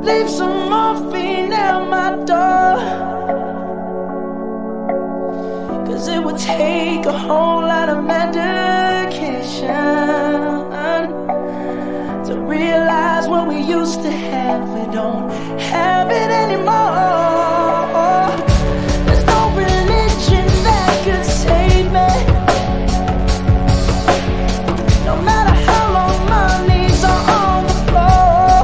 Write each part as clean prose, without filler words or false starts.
Leave some morphine at my door, 'cause it would take a whole lot of medication to realize what we used to have. We don't have it anymore. There's no religion that could save me, no matter how long my knees are on the floor.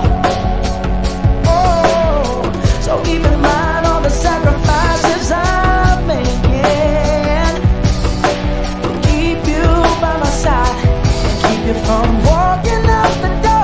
Oh, so keep in mind all the sacrifices I'm making to keep you by my side and keep you from walking out the door.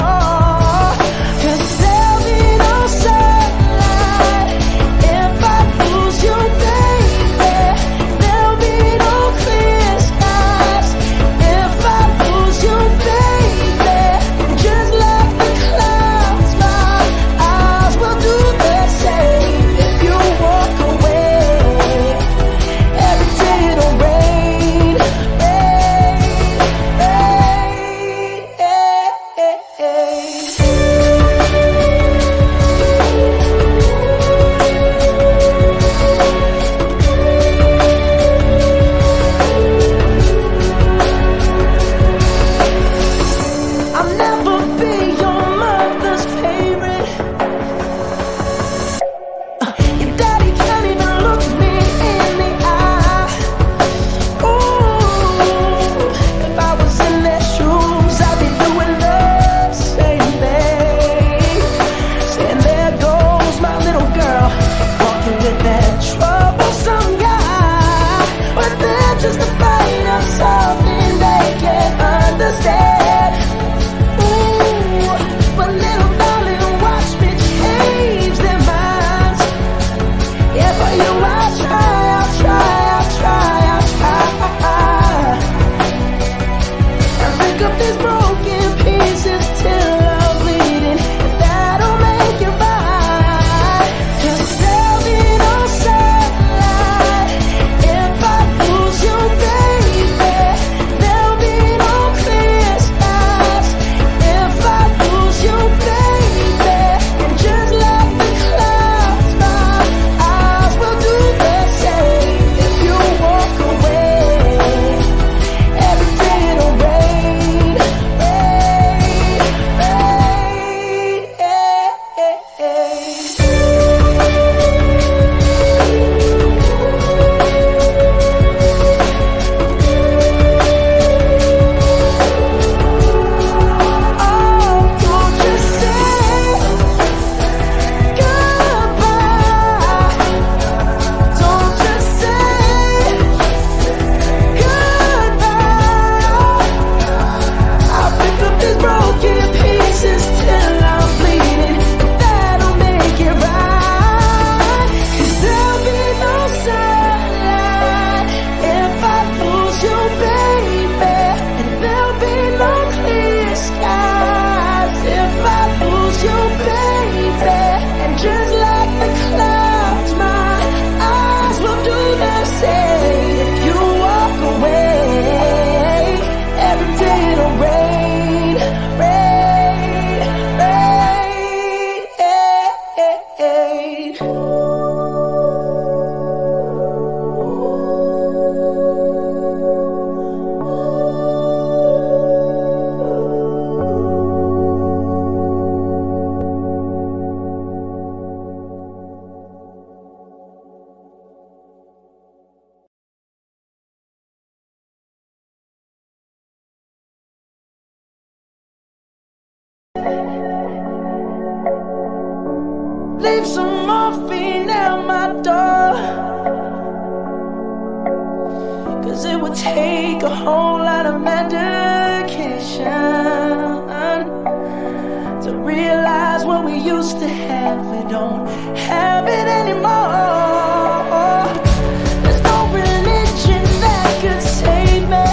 Leave some morphine at my door, 'cause it would take a whole lot of medication to realize what we used to have. We don't have it anymore. There's no religion that could save me,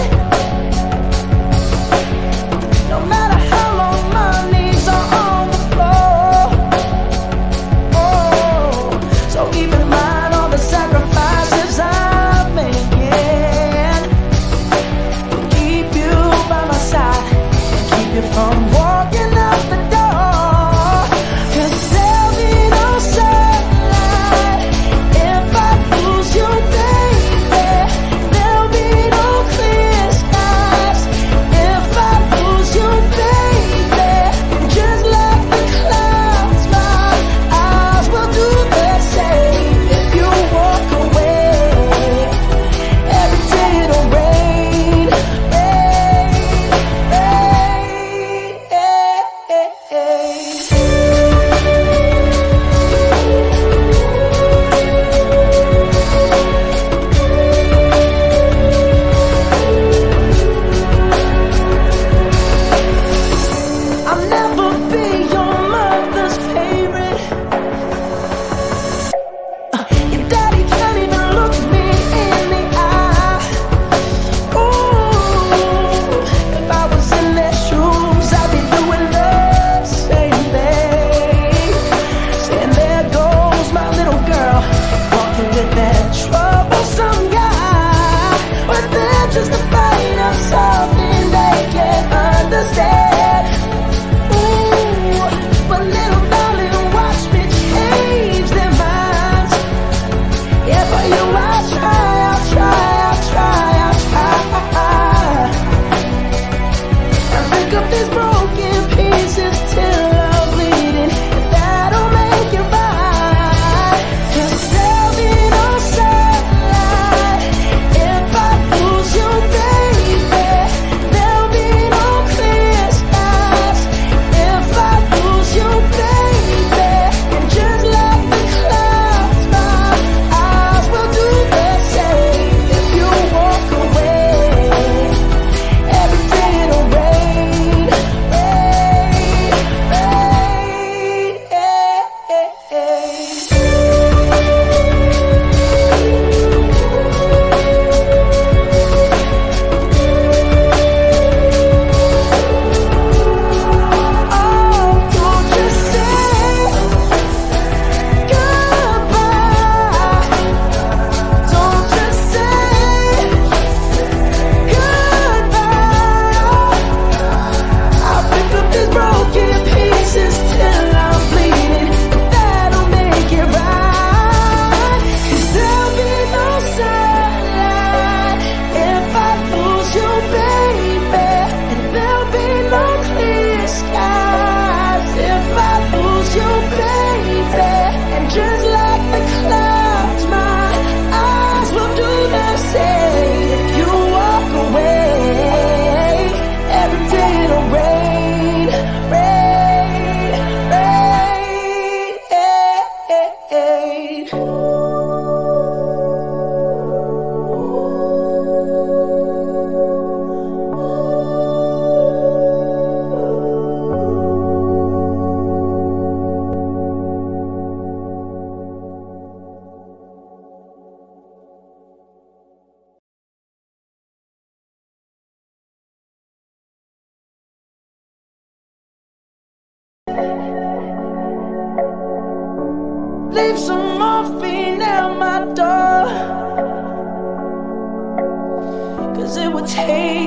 no matter how long my knees are on the floor. Oh, so keep in mind all the sacrifices I'm making to keep you by my side and keep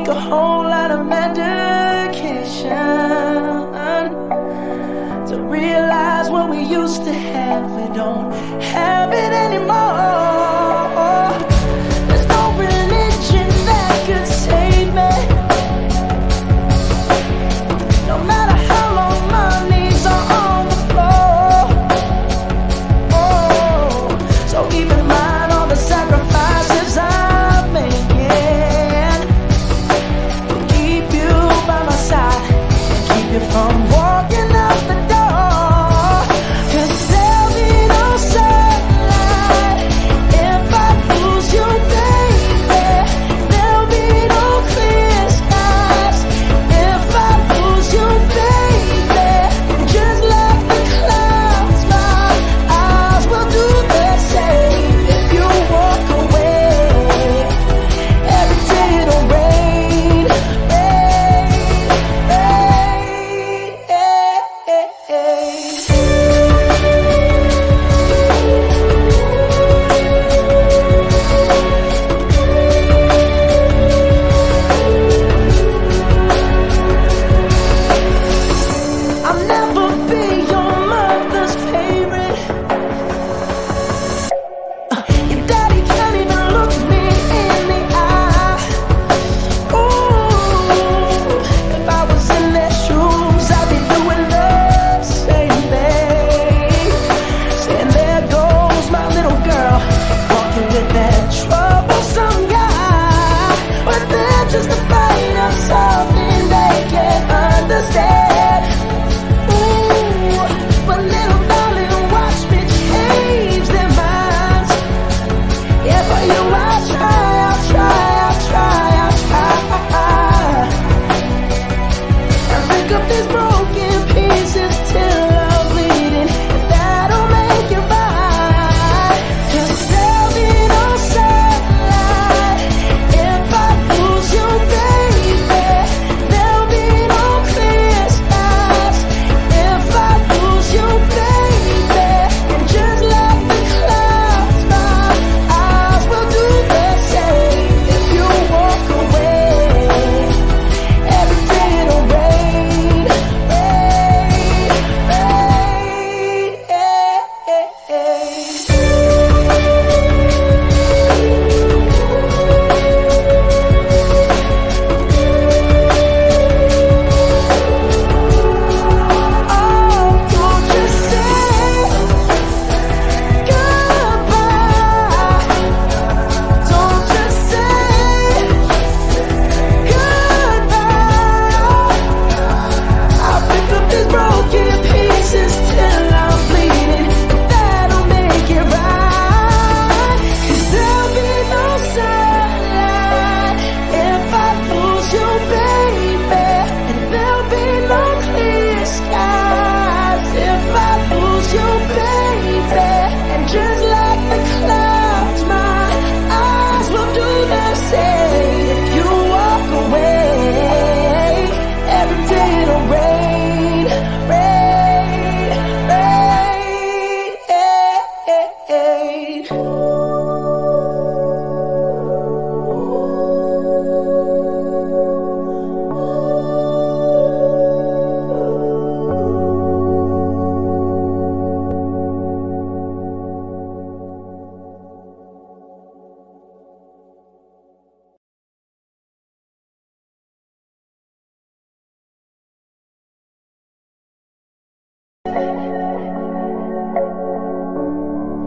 take a whole lot of medication to realize what we used to have, we don't have it anymore. There's no religion that could save me, no matter how long my knees are on the floor. Oh, so keep in mind all the sacrifices I'm making to keep you by my side and keep you from walking out the door.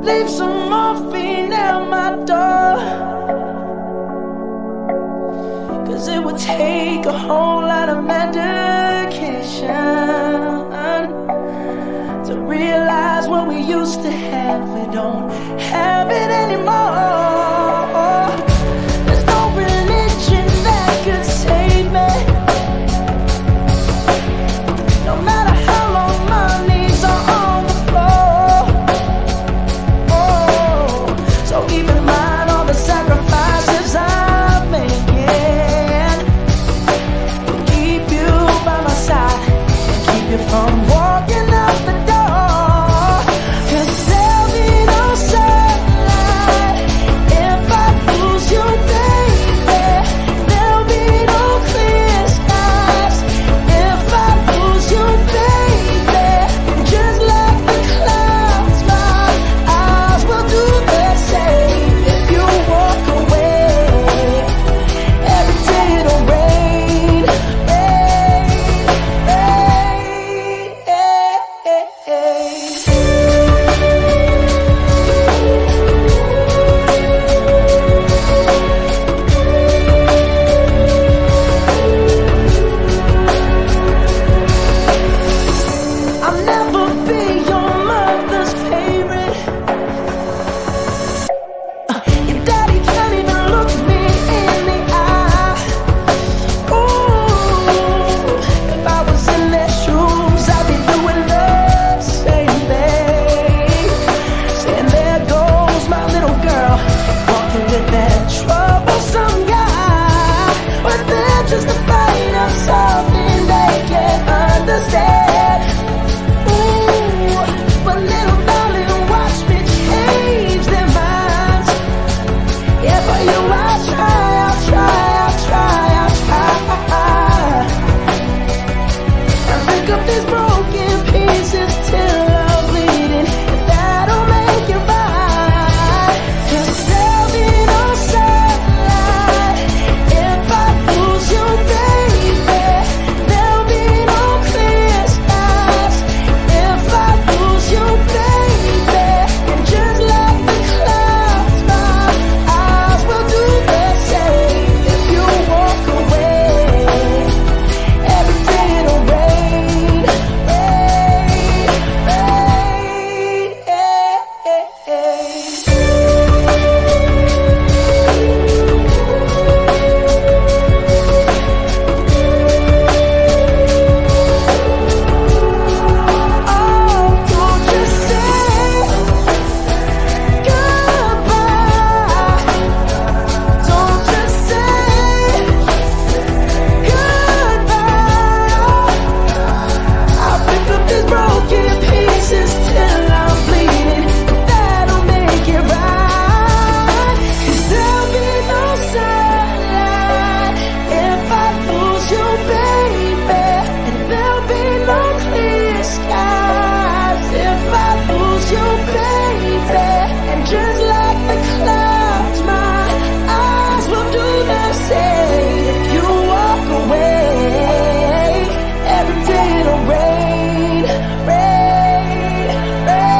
Leave some morphine at my door, 'cause it would take a whole lot of medication to realize what we used to have, we don't have it anymore. There's no religion that could save me, no matter how long my knees are on the floor. Oh, so keep in mind all the sacrifices I'm making to keep you by my side and keep you from walking out the door. If I lose you, baby, there'll be no skies if I lose you, baby. And just like the clouds, my eyes will do the same. If you walk away, every day it'll rain, rain, rain.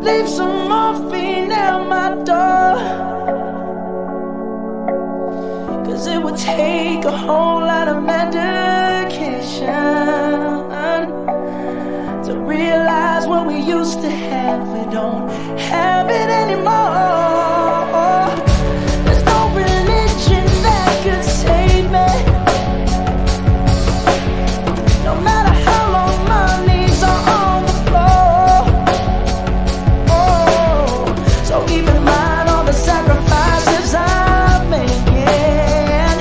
Leave some morphine at my door, 'cause it would take a whole lot of medication to realize what we used to have, we don't have it anymore. There's no religion that could save me, no matter how long my knees are on the floor. So keep in mind all the sacrifices I'm making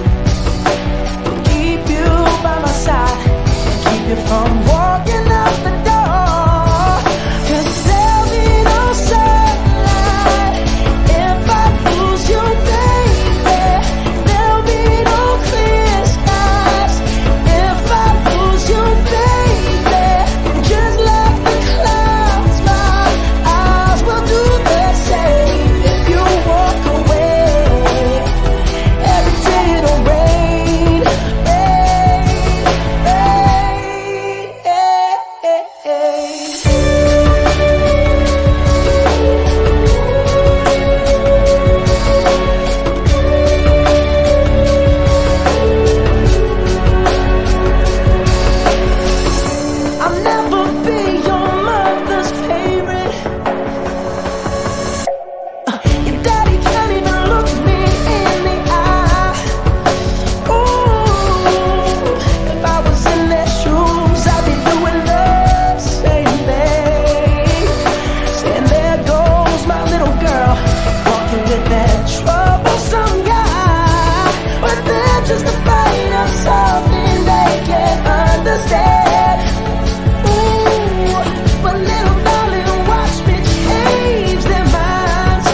to keep you by my side and keep you from walking out the door. 'Cause there'll be no sunlight if I lose you, baby. There'll be no clear skies if I lose you, baby. And just like the clouds, my eyes will do the same. If you walk away, every day it'll rain, rain, rain. I'll never be your mother's favorite. Your daddy can't even look me in the eye. Ooh, if I was in their shoes, I'd be doing the same thing. Saying there goes my little girl, walking with that troublesome guy. But they're just afraid of something they can't understand. Ooh, but little darling, watch me change their minds.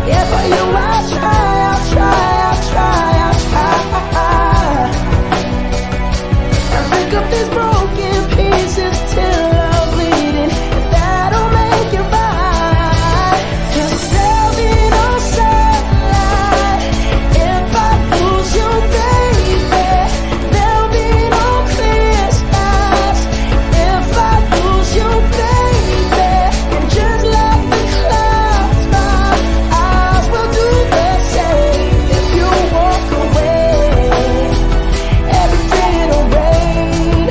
Yeah, for you I'll try, I'll try, I'll try, I'll try. And pick up these broken pieces till I'm bleeding, and that'll make it right. 'Cause there'll be no sunlight if I lose you, baby. There'll be no clear skies if I lose you, baby. And just like the clouds, my eyes will do the same. If you walk away, every day it'll rain,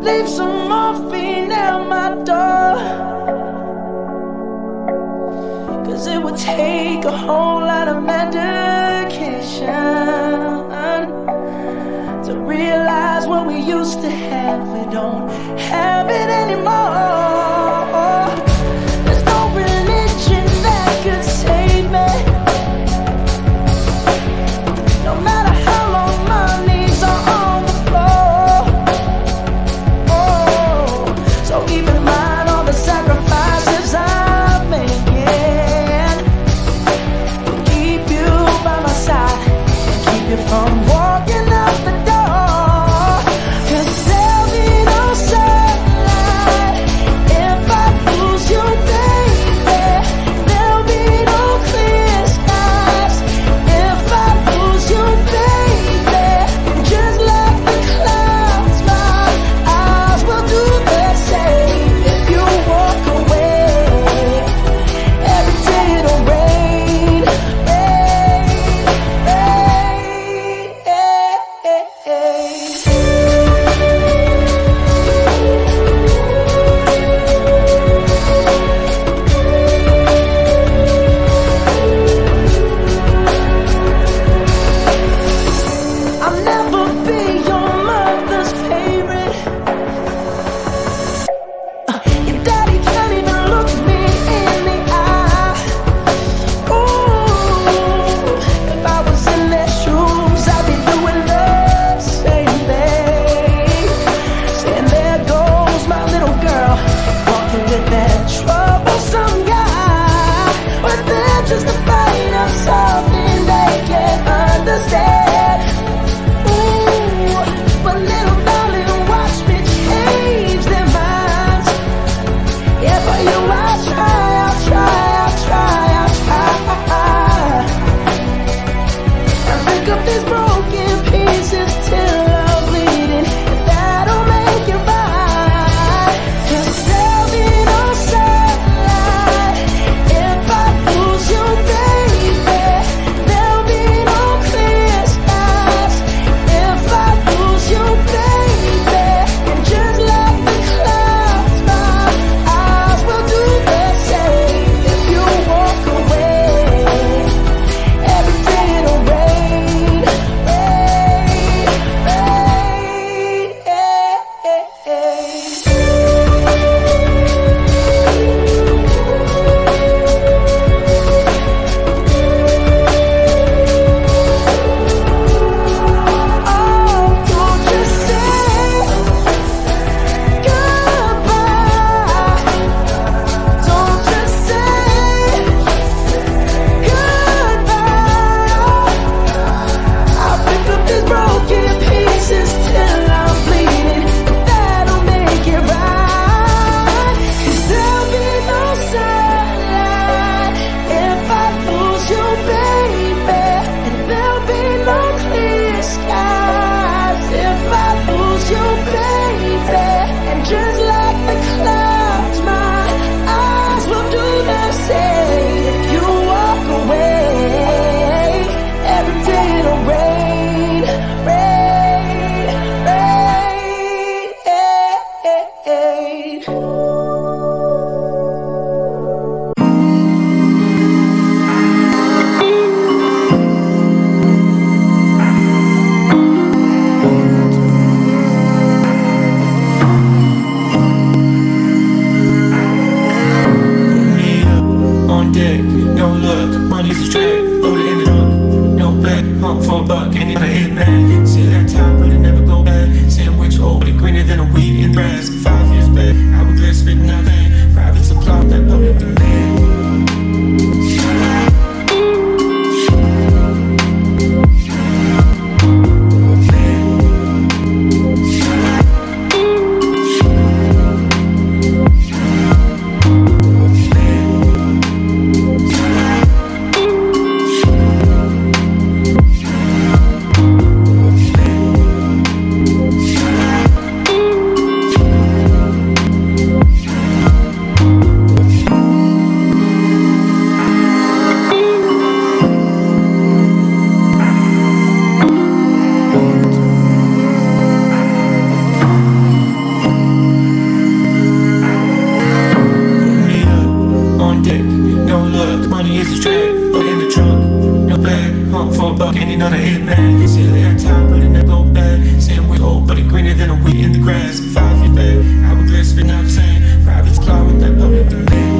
Leave some morphine at my door, 'cause it would take a whole lot of medication to realize what we used to have, we don't have it anymore. There's no religion that could save me, no matter how long my knees are on the floor. Oh, so keep in mind all the sacrifices I'm making to keep you by my side and keep you from walking out the door. buck, ain't another hit man. You see it every time, but it never go bad. Saying we old, but it greener than a wheat in the grass. 5 feet back, hourglass spitting out saying private cloud with that public demand.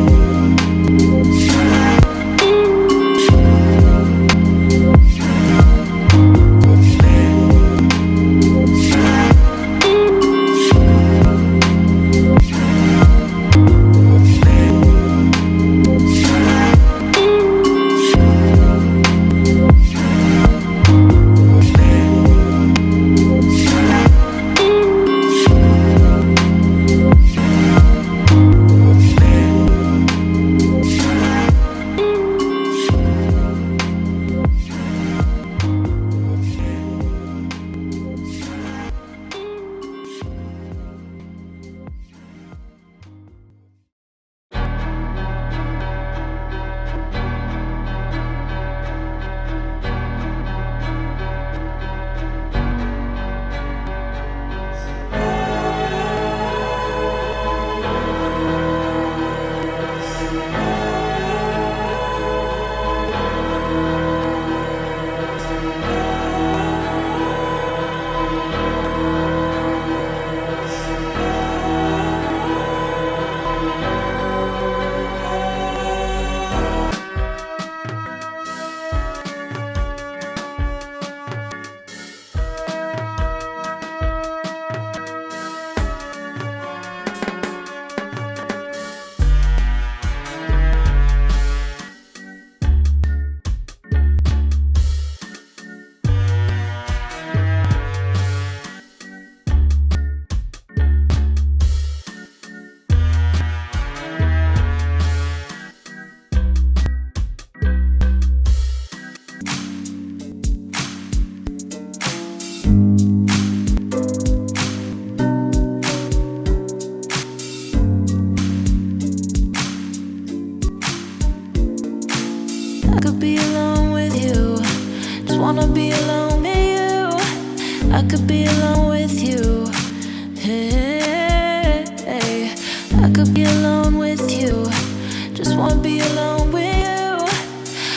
I could be alone with you, just wanna be alone.